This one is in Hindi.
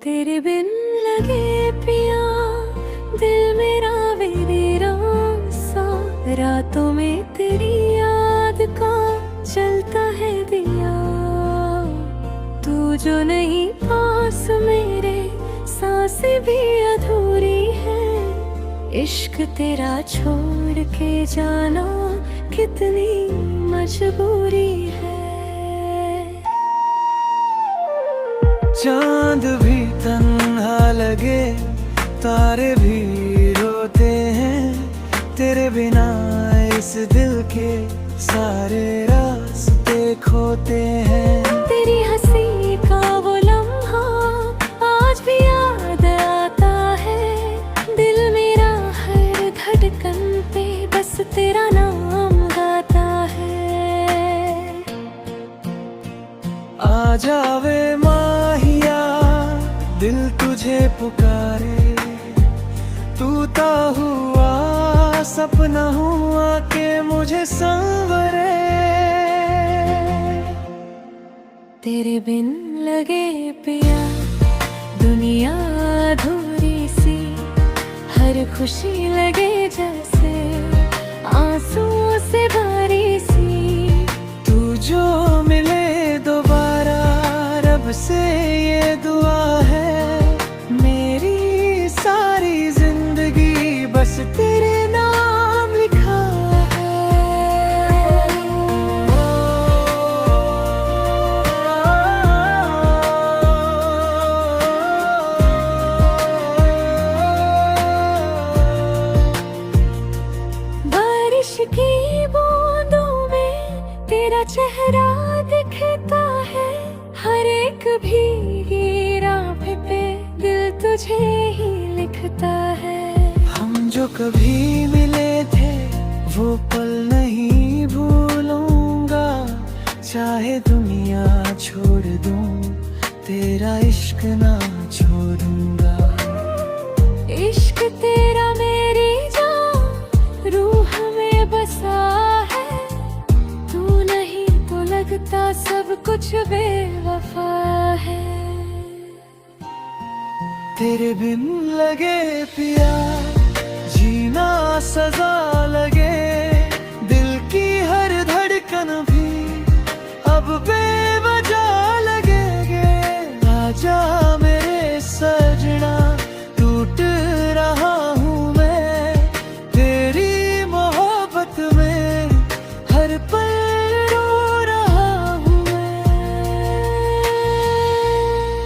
तेरे बिन लगे पिया दिल मेरा वीरान सा, रातों में तेरी याद का जलता है दिया। तू जो नहीं पास मेरे सांसें भी अधूरी है, इश्क तेरा छोड़ के जाना कितनी मजबूरी है। चांद भी तन्हा लगे, तारे भी रोते हैं, तेरे बिना इस दिल के सारे रास्ते खोते हैं। तेरी हंसी का वो लम्हा आज भी याद आता है, दिल मेरा हर धड़कन पे बस तेरा नाम गाता है। आ जावे माहिया दिल तुझे पुकारे, टूटा हुआ सपना हुआ के मुझे संवरे। तेरे बिन लगे पिया दुनिया अधूरी सी, हर खुशी लगे जैसे आंसुओं से भरी सी। तू जो मिले दोबारा रब से ये दुआ है, मेरी सारी जिंदगी बस तेरे नाम लिखा है। बारिश की बूंदों में तेरा चेहरा दिखता है, हर एक भीगी राह पे दिल तुझे ही लिखता है। हम जो कभी मिले थे वो पल नहीं भूलूंगा, चाहे दुनिया छोड़ दूं तेरा इश्क ना छोड़ूंगा। इश्क तेरा मेरी जान रूह में बसा है, तू नहीं तो लगता सब कुछ बेवफा है। तेरे बिन लगे पिया जीना सजा लगे,